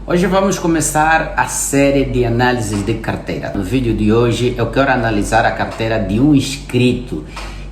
Hoje vamos começar a série de análises de carteira. No vídeo de hoje eu quero analisar a carteira de um inscrito.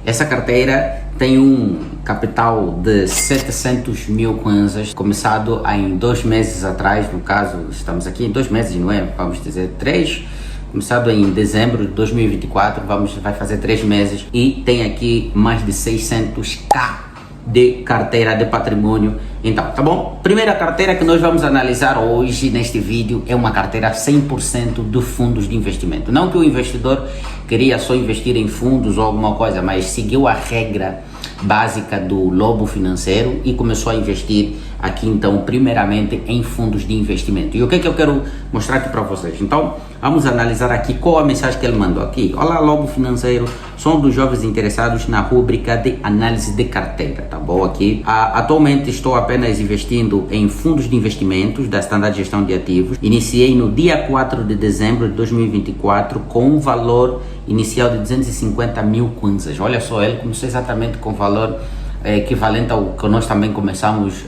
Essa carteira tem um capital de 700 mil kwanzas, começado em 2 meses atrás, no caso estamos aqui em 2 meses, não é? Vamos dizer 3, começado em dezembro de 2024, vai fazer 3 meses e tem aqui mais de 600k de carteira de patrimônio. Então, tá bom? Primeira carteira que nós vamos analisar hoje neste vídeo é uma carteira 100% de fundos de investimento. Não que o investidor queria só investir em fundos ou alguma coisa, mas seguiu a regra básica do lobo financeiro e começou a investir aqui, então, primeiramente em fundos de investimento. E o que é que eu quero mostrar aqui para vocês? Então, vamos analisar aqui qual a mensagem que ele mandou aqui. Olá, lobo financeiro, sou um dos jovens interessados na rúbrica de análise de carteira, tá bom? Aqui, atualmente estou apenas investindo em fundos de investimentos da Standard Gestão de Ativos. Iniciei no dia 4 de dezembro de 2024 com um valor inicial de 250 mil kwanzas. Olha só, ele começou exatamente com valor equivalente ao que nós também começamos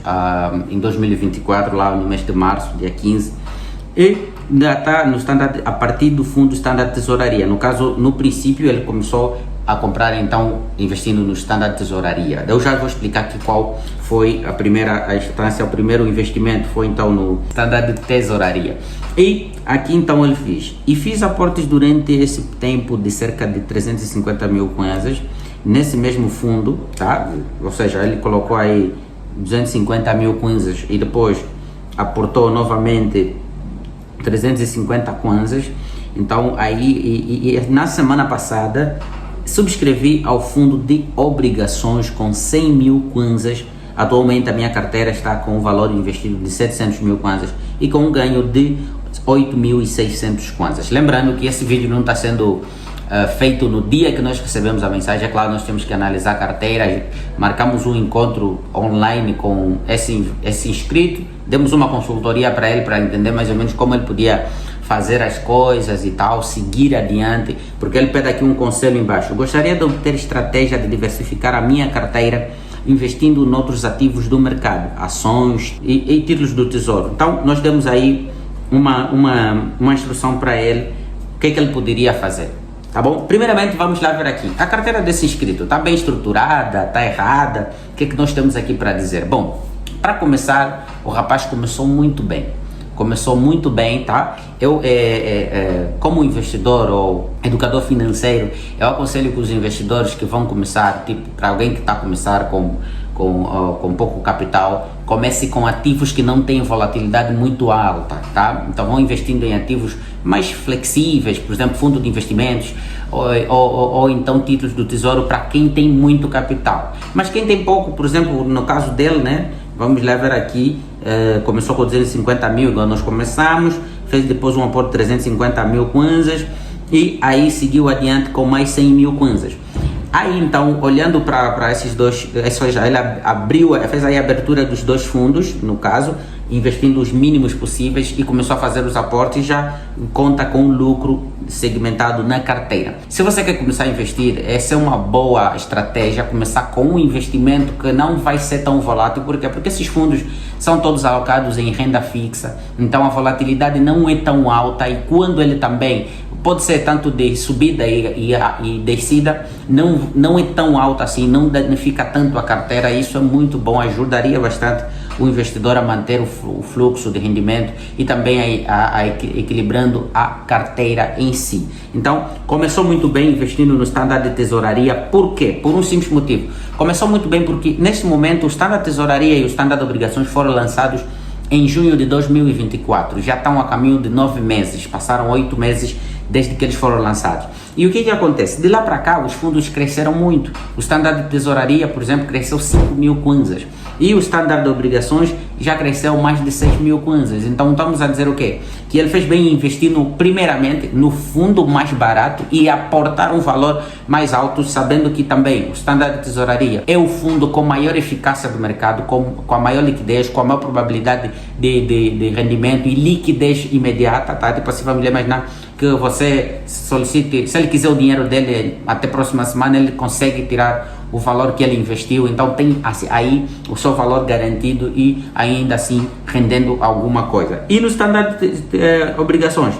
em 2024, lá no mês de março, dia 15, e ainda está no standard, a partir do fundo Standard Tesouraria. No caso, no princípio ele começou a comprar, então, investindo no Standard Tesouraria. Eu já vou explicar aqui qual foi a instância, o primeiro investimento foi então no Standard Tesouraria. E aqui então ele fiz aportes durante esse tempo de cerca de 350 mil kwanzas nesse mesmo fundo, tá? Ou seja, ele colocou aí 250 mil kwanzas e depois aportou novamente 350 kwanzas. Então aí na semana passada subscrevi ao fundo de obrigações com 100 mil kwanzas. Atualmente a minha carteira está com um valor investido de 700 mil kwanzas e com um ganho de 8.600 kwanzas. Lembrando que esse vídeo não está sendo feito no dia que nós recebemos a mensagem. É claro, nós temos que analisar a carteira, marcamos um encontro online com esse inscrito, demos uma consultoria para ele, para entender mais ou menos como ele podia fazer as coisas e tal, seguir adiante, porque ele pede aqui um conselho embaixo. Gostaria de obter estratégia de diversificar a minha carteira investindo em outros ativos do mercado, ações e títulos do tesouro. Então nós demos aí uma instrução para ele, o que é que ele poderia fazer. Tá bom? Primeiramente vamos lá ver aqui, a carteira desse inscrito está bem estruturada, está errada, o que é que nós temos aqui para dizer? Bom, para começar, o rapaz começou muito bem, tá? Eu, como investidor ou educador financeiro, eu aconselho que os investidores que vão começar, tipo, para alguém que está a começar com pouco capital, comece com ativos que não têm volatilidade muito alta, tá? Então vão investindo em ativos mais flexíveis, por exemplo, fundo de investimentos ou então títulos do tesouro para quem tem muito capital. Mas quem tem pouco, por exemplo, no caso dele, né? Vamos lá ver aqui, começou com 250 mil, igual nós começamos, fez depois um aporte de 350 mil kwanzas e aí seguiu adiante com mais 100 mil kwanzas. Aí então, olhando para esses dois, ele fez aí a abertura dos dois fundos, no caso, investindo os mínimos possíveis e começou a fazer os aportes e já conta com lucro segmentado na carteira. Se você quer começar a investir, essa é uma boa estratégia, começar com um investimento que não vai ser tão volátil. Por quê? Porque esses fundos são todos alocados em renda fixa, então a volatilidade não é tão alta e quando ele também pode ser tanto de subida e descida, não é tão alta assim, não danifica tanto a carteira. Isso é muito bom, ajudaria bastante o investidor a manter o fluxo de rendimento e também equilibrando a carteira em si. Então, começou muito bem investindo no Standard de Tesouraria. Por quê? Por um simples motivo. Começou muito bem porque, neste momento, o Standard de Tesouraria e o Standard de Obrigações foram lançados em junho de 2024. Já estão a caminho de 9 meses, passaram 8 meses desde que eles foram lançados. E o que acontece? De lá para cá, os fundos cresceram muito. O Standard de Tesouraria, por exemplo, cresceu 5 mil kwanzas. E o Standard de Obrigações já cresceu mais de 6 mil kwanzas. Então estamos a dizer o quê? Que ele fez bem em investir primeiramente no fundo mais barato e aportar um valor mais alto, sabendo que também o Standard de Tesouraria é o fundo com maior eficácia do mercado, com a maior liquidez, com a maior probabilidade de rendimento e liquidez imediata, tá? Tipo assim, vamos imaginar que você solicite, se ele quiser o dinheiro dele até a próxima semana, ele consegue tirar o valor que ele investiu, então tem assim, aí o seu valor garantido e ainda assim rendendo alguma coisa. E no standard de obrigações,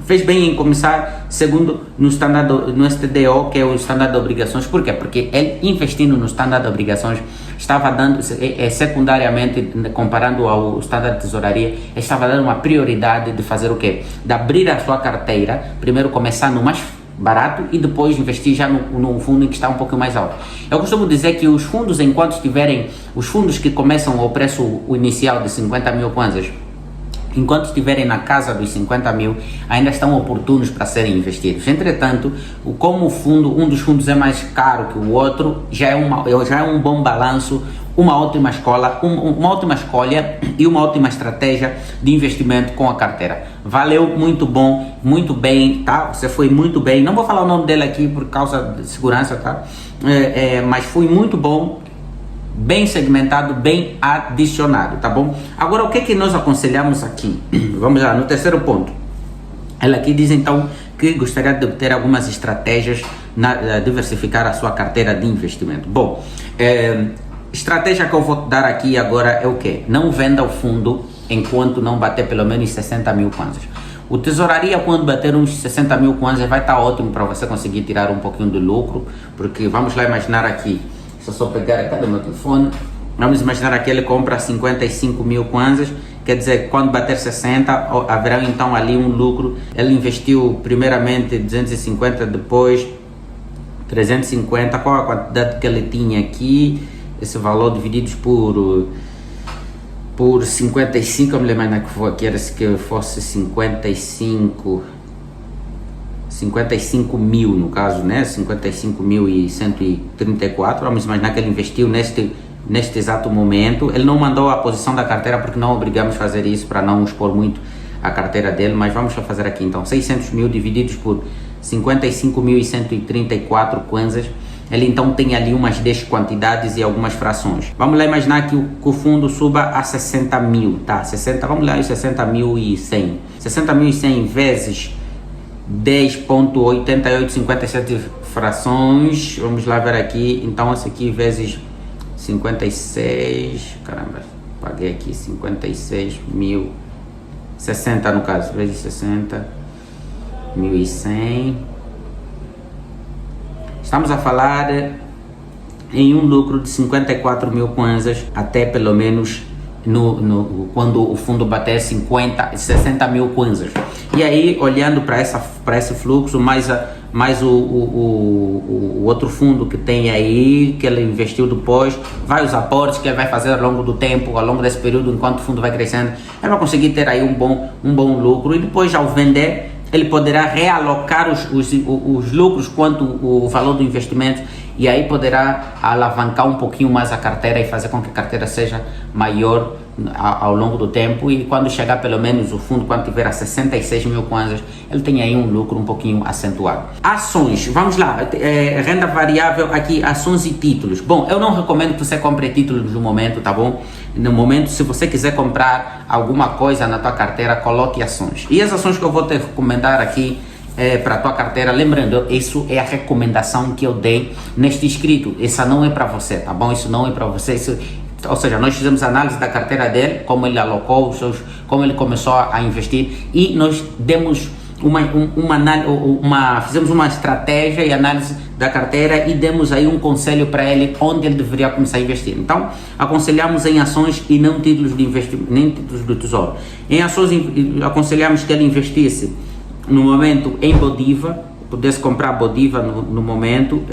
fez bem em começar segundo no STDO, que é o standard de obrigações. Por quê? Porque ele investindo no standard de obrigações estava dando, secundariamente, comparando ao standard de tesouraria, estava dando uma prioridade de fazer o quê? De abrir a sua carteira, primeiro começar no mais barato e depois investir já no fundo que está um pouco mais alto. Eu costumo dizer que os fundos, enquanto estiverem, os fundos que começam ao preço inicial de 50 mil kwanzas, enquanto estiverem na casa dos 50 mil, ainda estão oportunos para serem investidos. Entretanto, como o fundo, um dos fundos é mais caro que o outro, já é um bom balanço, uma ótima escolha e uma ótima estratégia de investimento com a carteira. Valeu, muito bom, muito bem, tá? Você foi muito bem. Não vou falar o nome dele aqui por causa de segurança, tá? Mas foi muito bom, bem segmentado, bem adicionado, tá bom? Agora, o que é que nós aconselhamos aqui? Vamos lá, no terceiro ponto. Ela aqui diz então que gostaria de obter algumas estratégias na diversificar a sua carteira de investimento. Bom, estratégia que eu vou dar aqui agora é o que? Não venda o fundo enquanto não bater pelo menos 60 mil kwanzas. O tesouraria, quando bater uns 60 mil kwanzas, vai estar ótimo para você conseguir tirar um pouquinho de lucro, porque vamos lá imaginar aqui, se eu só pegar aqui do meu telefone, vamos imaginar que ele compra 55 mil kwanzas, quer dizer, quando bater 60, haverá então ali um lucro. Ele investiu primeiramente 250, depois 350, qual a quantidade que ele tinha aqui, esse valor divididos por 55, eu me lembro que foi aqui, era que fosse 55 mil no caso, né? 55.134, vamos imaginar que ele investiu neste exato momento. Ele não mandou a posição da carteira porque não obrigamos a fazer isso para não expor muito a carteira dele, mas vamos fazer aqui então 600 mil divididos por 55.134 kwanzas. Ele então tem ali umas 10 quantidades e algumas frações. Vamos lá imaginar que o fundo suba a 60 mil, tá? 60, vamos lá, 60.100. 60.100 vezes 10.8857 frações. Vamos lá ver aqui. Então, esse aqui vezes 56. Caramba, paguei aqui 56 mil. 60 no caso, vezes 60.100. Estamos a falar em um lucro de 54 mil kwanzas até pelo menos quando o fundo bater 60 mil kwanzas. E aí, olhando para esse fluxo, mais o outro fundo que tem aí, que ele investiu depois, vai os aportes que ele vai fazer ao longo do tempo, ao longo desse período, enquanto o fundo vai crescendo, ele vai conseguir ter aí um bom lucro. E depois, ao vender, ele poderá realocar os lucros quanto o valor do investimento, e aí poderá alavancar um pouquinho mais a carteira e fazer com que a carteira seja maior ao longo do tempo. E quando chegar pelo menos o fundo, quando tiver a 66 mil kwanzas, ele tem aí um lucro um pouquinho acentuado. Ações, vamos lá, renda variável aqui, ações e títulos. Bom, eu não recomendo que você compre títulos no momento, tá bom? No momento, se você quiser comprar alguma coisa na tua carteira, coloque ações. E as ações que eu vou te recomendar aqui para a tua carteira, lembrando, isso é a recomendação que eu dei neste inscrito. Essa não é para você, tá bom? Isso não é para você. Ou seja, nós fizemos análise da carteira dele, como ele alocou como ele começou a investir, e nós demos fizemos uma estratégia e análise da carteira e demos aí um conselho para ele onde ele deveria começar a investir. Então, aconselhamos em ações e não títulos de investimento, nem títulos do tesouro. Em ações, aconselhamos que ele investisse no momento em Bodiva, pudesse comprar Bodiva no momento,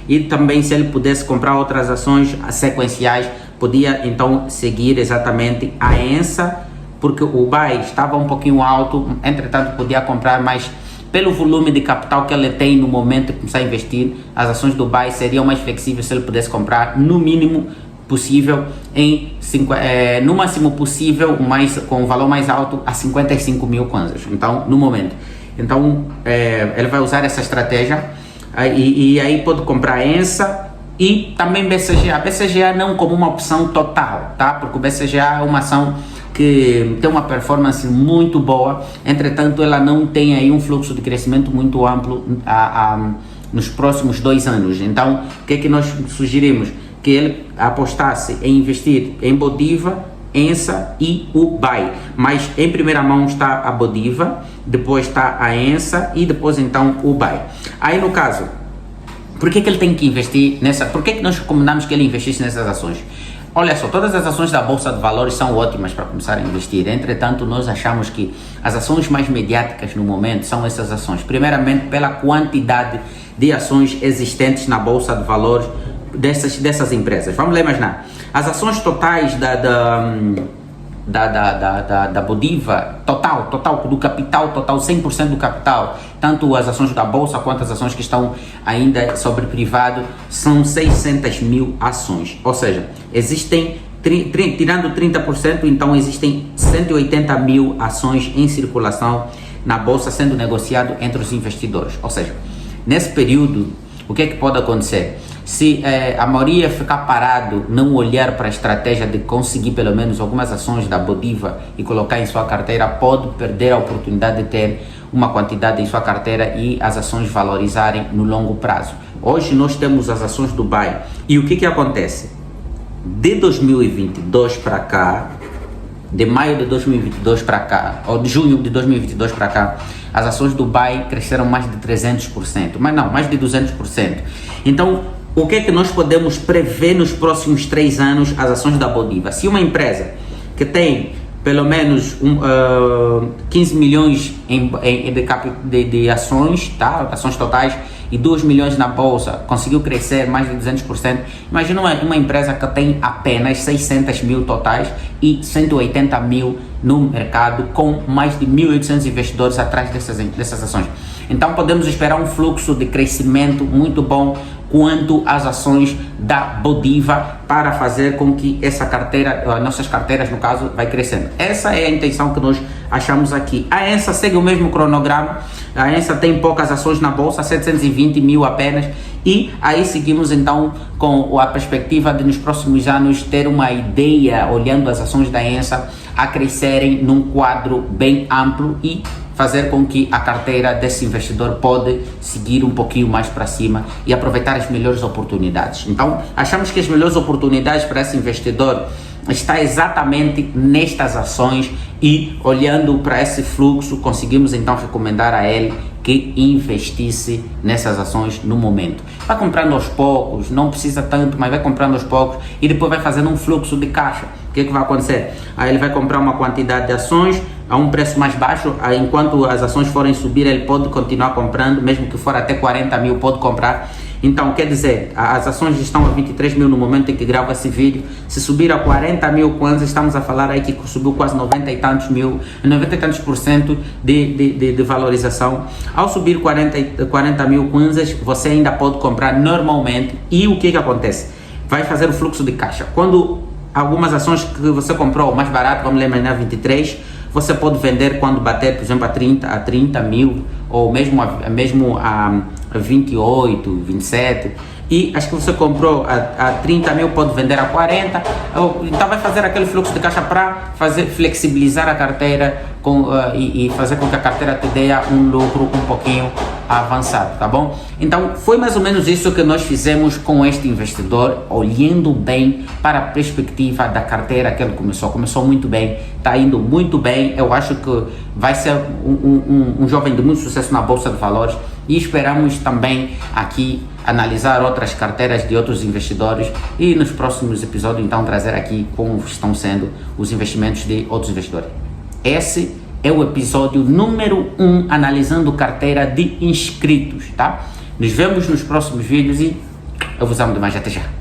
e também se ele pudesse comprar outras ações sequenciais, podia então seguir exatamente a ENSA, porque o buy estava um pouquinho alto, entretanto podia comprar, mas pelo volume de capital que ele tem no momento de começar a investir, as ações do buy seriam mais flexíveis se ele pudesse comprar no mínimo possível, no máximo possível, com o valor mais alto, a 55 mil kwanzas, então, no momento. Então, ele vai usar essa estratégia, e aí pode comprar ENSA e também BCGA. BCGA não como uma opção total, tá? Porque o BCGA é uma ação que tem uma performance muito boa, entretanto ela não tem aí um fluxo de crescimento muito amplo nos próximos 2 anos. Então, o que é que nós sugerimos? Que ele apostasse em investir em Bodiva, ENSA e o BAI. Mas em primeira mão está a Bodiva, depois está a ENSA e depois então o BAI. Aí no caso, por que ele tem que investir nessa? Por que nós recomendamos que ele investisse nessas ações? Olha só, todas as ações da Bolsa de Valores são ótimas para começar a investir. Entretanto, nós achamos que as ações mais mediáticas no momento são essas ações. Primeiramente, pela quantidade de ações existentes na Bolsa de Valores dessas empresas. Vamos lá imaginar. As ações totais da Bodiva, total, do capital total, 100% do capital, tanto as ações da Bolsa quanto as ações que estão ainda sobre privado, são 600 mil ações. Ou seja, existem, tirando 30%, então existem 180 mil ações em circulação na Bolsa sendo negociado entre os investidores. Ou seja, nesse período, o que é que pode acontecer? Se a maioria ficar parado, não olhar para a estratégia de conseguir pelo menos algumas ações da Bodiva e colocar em sua carteira, pode perder a oportunidade de ter uma quantidade em sua carteira e as ações valorizarem no longo prazo. Hoje nós temos as ações do BAI e o que acontece? De 2022 para cá, de maio de 2022 para cá, ou de junho de 2022 para cá, as ações do BAI cresceram mais de 300%, mas não, mais de 200%. Então, o que é que nós podemos prever nos próximos 3 anos as ações da Bodiva? Se uma empresa que tem pelo menos 15 milhões de ações, tá? Ações totais, e 2 milhões na bolsa, conseguiu crescer mais de 200%. Imagina uma empresa que tem apenas 600 mil totais e 180 mil no mercado, com mais de 1.800 investidores atrás dessas ações. Então podemos esperar um fluxo de crescimento muito bom quanto às ações da Bodiva, para fazer com que essa carteira, nossas carteiras no caso, vai crescendo. Essa é a intenção que nós achamos aqui. A ENSA segue o mesmo cronograma. A ENSA tem poucas ações na bolsa, 720 mil apenas, e aí seguimos então com a perspectiva de nos próximos anos ter uma ideia, olhando as ações da ENSA a crescerem num quadro bem amplo e fazer com que a carteira desse investidor pode seguir um pouquinho mais para cima e aproveitar as melhores oportunidades. Então, achamos que as melhores oportunidades para esse investidor está exatamente nestas ações, e olhando para esse fluxo, conseguimos então recomendar a ele que investisse nessas ações no momento. Vai comprando aos poucos, não precisa tanto, mas vai comprando aos poucos e depois vai fazendo um fluxo de caixa. O que vai acontecer? Aí ele vai comprar uma quantidade de ações a um preço mais baixo, enquanto as ações forem subir, ele pode continuar comprando, mesmo que for até 40 mil, pode comprar. Então, quer dizer, as ações estão a 23 mil no momento em que gravo esse vídeo. Se subir a 40 mil kwanzas, estamos a falar aí que subiu quase 90 e tantos por cento de valorização. Ao subir 40 mil kwanzas, você ainda pode comprar normalmente. E o que acontece? Vai fazer o fluxo de caixa. Quando algumas ações que você comprou mais barato, vamos lembrar 23, você pode vender quando bater, por exemplo, a 30 mil, ou mesmo a 28, 27, e as que você comprou a 30 mil pode vender a 40, então vai fazer aquele fluxo de caixa para flexibilizar a carteira e fazer com que a carteira te dê um lucro um pouquinho avançado, tá bom? Então foi mais ou menos isso que nós fizemos com este investidor, olhando bem para a perspectiva da carteira que ele começou muito bem, está indo muito bem. Eu acho que vai ser um jovem de muito sucesso na Bolsa de Valores, e esperamos também aqui analisar outras carteiras de outros investidores e nos próximos episódios então trazer aqui como estão sendo os investimentos de outros investidores. Esse é o episódio número 1 analisando carteira de inscritos, tá? Nos vemos nos próximos vídeos e eu vos amo demais, até já.